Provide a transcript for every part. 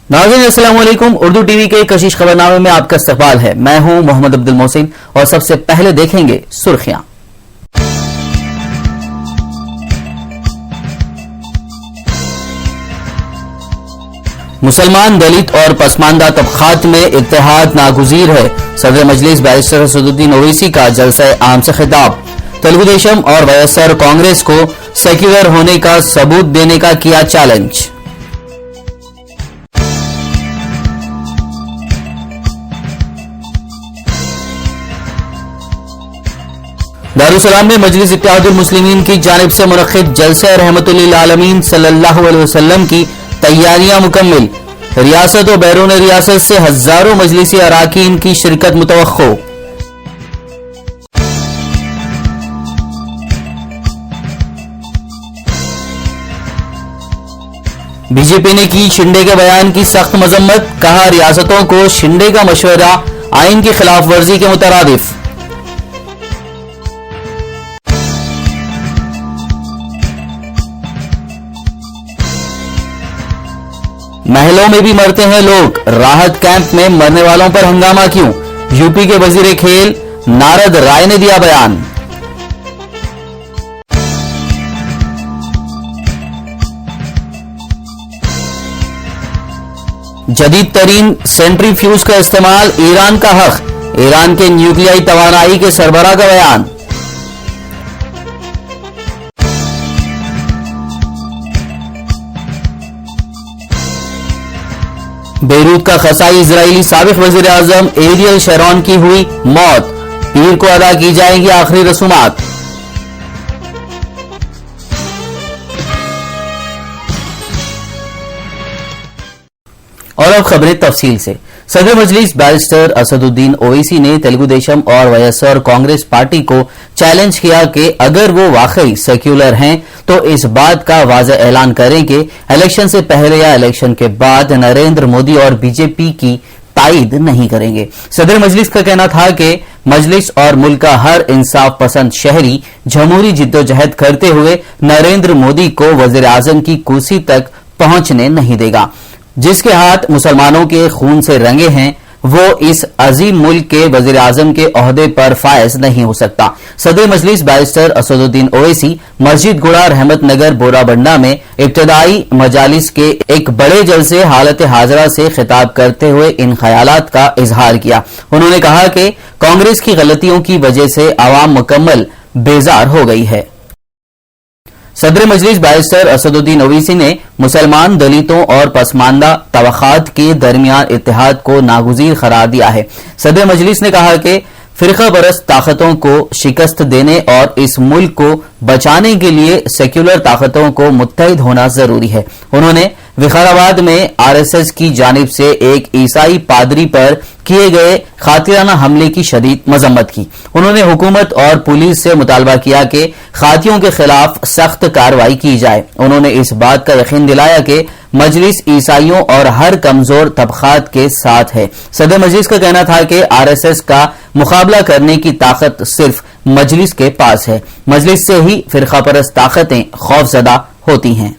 नाज़रीन अस्सलाम वालेकुम। उर्दू टीवी के कशिश खबरनामे में आपका इस्तकबाल है। मैं हूं मोहम्मद अब्दुल मोहसिन और सबसे पहले देखेंगे सुर्खियां। मुसलमान, दलित और पसमानदा तबकात में इत्तेहाद नागुज़ीर है। सदर मजलिस बैरिस्टर असदुद्दीन ओवैसी का जलसा आम से खिताब। तेलुगु देशम और वाईएसआर कांग्रेस को सेक्युलर होने का सबूत देने का किया चैलेंज। दारुसलाम में मजलिस इत्तेहादुल मुस्लिमीन की जानिब से मुनक्किद जलसा रहमतुल्लिल आलमीन सल्लल्लाहु अलैहि वसल्लम की तैयारियां मुकम्मिल। रियासत और बैरून रियासत से हजारों मजलिसी अराकीन की शिरकत मुतवक्को। बीजेपी ने की शिंदे के बयान की सख्त मजम्मत। कहा, रियासतों को शिंदे का मशवरा आइन की खिलाफ वर्जी के मुतरादिफ। महलों में भी मरते हैं लोग, राहत कैंप में मरने वालों पर हंगामा क्यों? यूपी के वजीर खेल नारद राय ने दिया बयान। जदीद तरीन सेंट्रीफ्यूज का इस्तेमाल ईरान का हक। ईरान के न्यूक्लियाई तवानाई के सरबराह का बयान। बेरूत का खसाई इजरायली साबिक वजीर आजम एरियल शरॉन की हुई मौत। पीर को अदा की जाएंगी आखिरी रसूमात। और अब खबरें तफसील से। सदर मजलिस बैरिस्टर असदुद्दीन ओवैसी ने तेलुगु देशम और वाईएसआर कांग्रेस पार्टी को चैलेंज किया कि अगर वो वाकई सेक्युलर हैं तो इस बात का वाज़ेह ऐलान करें कि इलेक्शन से पहले या इलेक्शन के बाद नरेंद्र मोदी और बीजेपी की तायद नहीं करेंगे। सदर मजलिस का कहना था कि मजलिस और मुल्क का हर इंसाफ पसंद शहरी जमहूरी जिद्दोजहद करते हुए नरेंद्र मोदी को वजीर आजम की कुर्सी तक पहुंचने नहीं देगा। जिसके हाथ मुसलमानों के खून से रंगे हैं वो इस अजीम मुल्क के वजीर आजम के ओहदे पर फायज नहीं हो सकता। सदर मजलिस बैरिस्टर असदुद्दीन ओवैसी मस्जिद गुड़ा रहमत नगर बोराबंडा में इब्तदाई मजालिस के एक बड़े जलसे हालत हाजरा से खिताब करते हुए इन ख्यालात का इजहार किया। उन्होंने कहा कि कांग्रेस की गलतियों की वजह से आवाम मुकम्मल बेजार हो गई है। सदर मजलिस बैरिस्टर असदुद्दीन ओवैसी ने मुसलमान, दलितों और पसमानदा तबकात के दरमियान इत्तेहाद को नागुज़ीर करार दिया है। सदर मजलिस ने कहा कि फिरका परस्त ताकतों को शिकस्त देने और इस मुल्क को बचाने के लिए सेक्युलर ताकतों को मुत्तहिद होना जरूरी है। उन्होंने विकाराबाद में आरएसएस की जानिब से एक ईसाई पादरी पर किए गए खातिराना हमले की शदीद मजम्मत की। उन्होंने हुकूमत और पुलिस से मुतालबा किया कि खातियों के खिलाफ सख्त कार्रवाई की जाए। उन्होंने इस बात का यकीन दिलाया कि मजलिस ईसाइयों और हर कमजोर तबकात के साथ है। सदर मजलिस का कहना था कि आरएसएस का मुकाबला करने की ताकत सिर्फ मजलिस के पास है। मजलिस से ही फिरका परस्त ताकतें खौफजदा होती हैं।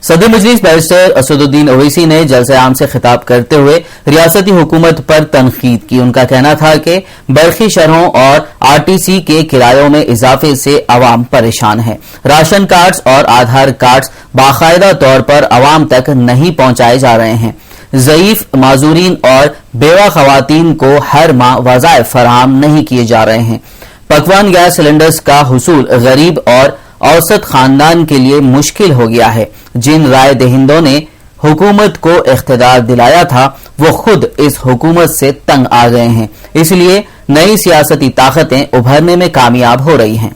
सदर मजलिस बैरिस्टर असदुद्दीन ओवैसी ने जलसे आम से खिताब करते हुए रियासती हुकूमत पर तनकीद की। उनका कहना था कि बरखी शरहों और आरटीसी के किरायों में इजाफे से अवाम परेशान है। राशन कार्ड्स और आधार कार्ड्स बाकायदा तौर पर अवाम तक नहीं पहुंचाए जा रहे हैं। ज़ईफ, माजूरीन और बेवा खवातीन को हर माह वज़ाइफ फराहम नहीं किए जा रहे हैं। पकवान गैस सिलेंडर्स का हुसूल गरीब और औसत खानदान के लिए मुश्किल हो गया है। जिन राय दहिंदों ने हुकूमत को इख्तियार दिलाया था वो खुद इस हुकूमत से तंग आ गए हैं, इसलिए नई सियासती ताकतें उभरने में कामयाब हो रही हैं।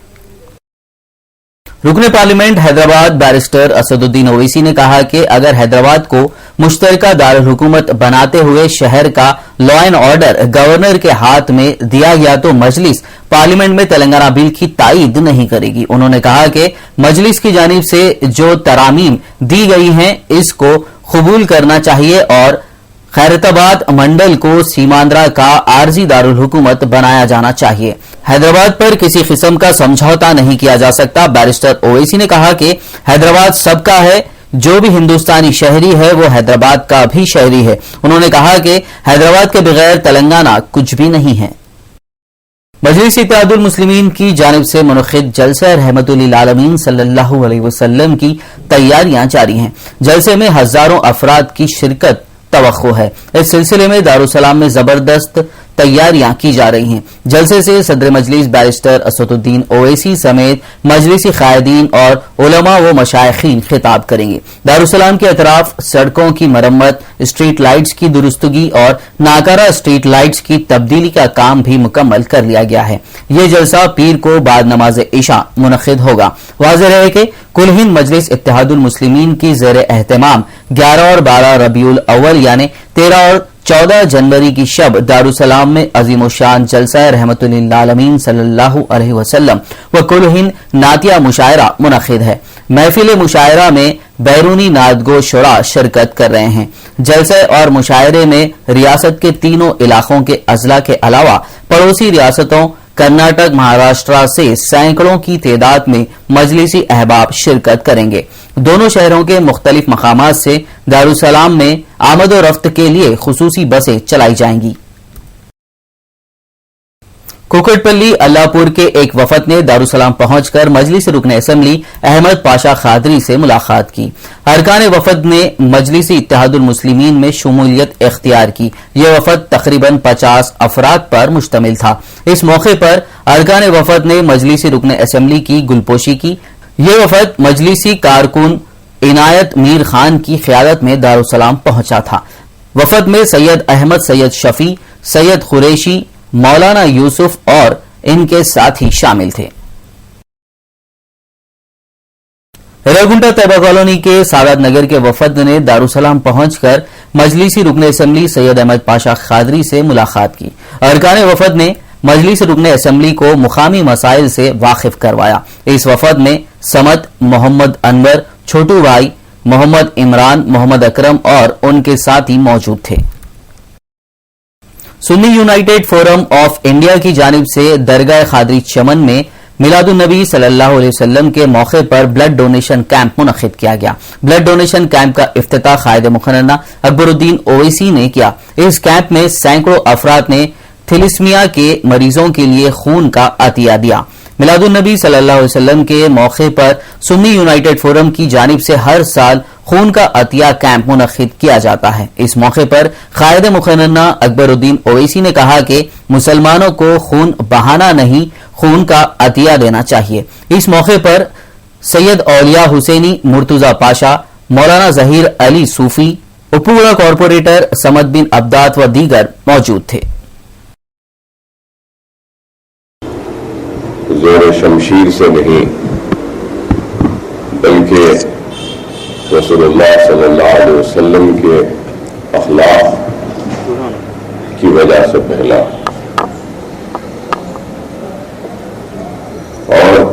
रुकने पार्लियामेंट हैदराबाद बैरिस्टर असदुद्दीन ओवैसी ने कहा कि अगर हैदराबाद को मुश्तरका दारुल हुकूमत बनाते हुए शहर का लॉ एंड ऑर्डर गवर्नर के हाथ में दिया गया तो मजलिस पार्लियामेंट में तेलंगाना बिल की तायद नहीं करेगी। उन्होंने कहा कि मजलिस की जानिब से जो तरामीम दी गई हैं इसको कबूल करना चाहिए और खैरताबाद मंडल को सीमांध्रा का आरजी दारुल हुकूमत बनाया जाना चाहिए। हैदराबाद पर किसी किस्म का समझौता नहीं किया जा सकता। बैरिस्टर ओवैसी ने कहा कि हैदराबाद सबका है, جو بھی ہندوستانی شہری ہے وہ حیدرآباد کا بھی شہری ہے. انہوں نے کہا کہ حیدرآباد کے بغیر تلنگانہ کچھ بھی نہیں ہے. مجلس اتحاد المسلمین کی جانب سے منعقد جلسہ رحمت للعالمین صلی اللہ علیہ وسلم کی تیاریاں جاری ہیں. جلسے میں ہزاروں افراد کی شرکت توقع ہے. اس سلسلے میں دارالسلام میں زبردست تیاریاں کی جا رہی ہیں. جلسے سے صدر مجلس بیرسٹر اسد الدین اویسی سمیت مجلسی قائدین اور علماء و مشائخین خطاب کریں گے. دارالسلام کے اطراف سڑکوں کی مرمت، اسٹریٹ لائٹس کی درستگی اور ناکارہ اسٹریٹ لائٹس کی تبدیلی کا کام بھی مکمل کر لیا گیا ہے. یہ جلسہ پیر کو بعد نماز عشاء منعقد ہوگا. واضح رہے کہ کل ہند مجلس اتحاد المسلمین کی زیر اہتمام 11 اور 12 ربیع الاول یعنی 13 اور 14 جنوری کی شب دارالسلام میں عظیم الشان جلسہ رحمت للعالمین صلی اللہ علیہ وسلم و کل ہند نعتیہ مشاعرہ منعقد ہے. محفل مشاعرہ میں بیرونی نعتگو شعراء شرکت کر رہے ہیں. جلسے اور مشاعرے میں ریاست کے تینوں علاقوں کے اضلاع کے علاوہ پڑوسی ریاستوں کرناٹک، مہاراشٹرا سے سینکڑوں کی تعداد میں مجلسی احباب شرکت کریں گے. دونوں شہروں کے مختلف مقامات سے دارالسلام میں آمد و رفت کے لیے خصوصی بسیں چلائی جائیں گی. کوکٹ پلی اللہ پور کے ایک وفد نے دارالسلام پہنچ کر مجلس رکن اسمبلی احمد پاشا قادری سے ملاقات کی. ارکان وفد نے مجلسی اتحاد المسلمین میں شمولیت اختیار کی. یہ وفد تقریباً 50 افراد پر مشتمل تھا. اس موقع پر ارکان وفد نے مجلسی رکن اسمبلی کی گلپوشی کی. یہ وفد مجلسی کارکن عنایت میر خان کی قیادت میں دارالسلام پہنچا تھا. وفد میں سید احمد، سید شفیع، سید قریشی، مولانا یوسف اور ان کے ساتھی شامل تھے. ریگنٹا طیبہ کالونی کے سعادت نگر کے وفد نے دارالسلام پہنچ کر مجلسی رکن اسمبلی سید احمد پاشا قادری سے ملاقات کی. ارکان وفد نے مجلس رکن اسمبلی کو مقامی مسائل سے واقف کروایا. اس وفد میں سمت، محمد انور، چھوٹو بھائی، محمد عمران، محمد اکرم اور ان کے ساتھی موجود تھے. سنی یونائیٹڈ فورم آف انڈیا کی جانب سے درگاہ قادری چمن میں میلاد النبی صلی اللہ علیہ وسلم کے موقع پر بلڈ ڈونیشن کیمپ منعقد کیا گیا. بلڈ ڈونیشن کیمپ کا افتتاح قائد مقننہ اکبر الدین اویسی نے کیا. اس کیمپ میں سینکڑوں افراد نے تھیلیسمیا کے مریضوں کے لیے خون کا عطیہ دیا. میلاد النبی صلی اللہ علیہ وسلم کے موقع پر سنی یونائیٹڈ فورم کی جانب سے ہر سال خون کا عطیہ کیمپ منعقد کیا جاتا ہے. اس موقع پر قائد مقننہ اکبر الدین اویسی نے کہا کہ مسلمانوں کو خون بہانا نہیں، خون کا عطیہ دینا چاہیے. اس موقع پر سید اولیاء حسینی مرتضی پاشا، مولانا ظہیر علی صوفی، اپوڑا کارپوریٹر سمد بن عبدات و دیگر موجود تھے. زور شمشیر سے نہیں بلکہ رسول اللہ صلی اللہ علیہ وسلم کے اخلاق کی وجہ سے پہلا. اور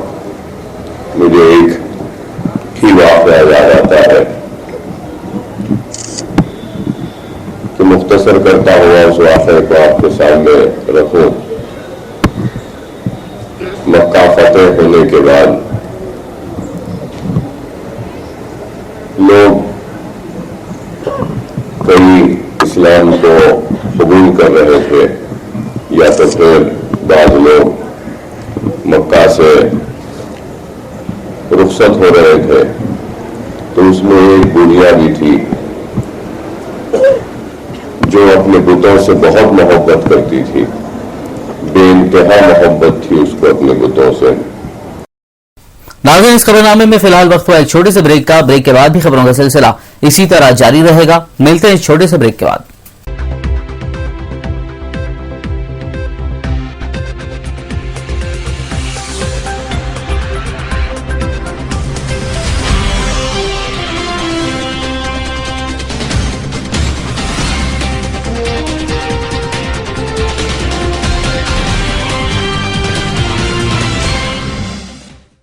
مجھے ایک ہی واقعہ یاد آتا ہے کہ مختصر کرتا ہوا اس واقعے کو آپ کے سامنے رکھوں. مکہ فتح ہونے کے بعد لوگ کئی اسلام کو قبول کر رہے تھے یا تو پھر بعض لوگ مکہ سے رخصت ہو رہے تھے. تو اس میں ایک دنیا بھی تھی جو اپنے بتوں سے بہت محبت کرتی تھی، بے انتہا محبت تھی اس کو اپنے بتوں سے. ناظرین، اس خبرنامے میں فی الحال وقت ہوا ایک چھوٹے سے بریک کا. بریک کے بعد بھی خبروں کا سلسلہ اسی طرح جاری رہے گا. ملتے ہیں اس چھوٹے سے بریک کے بعد.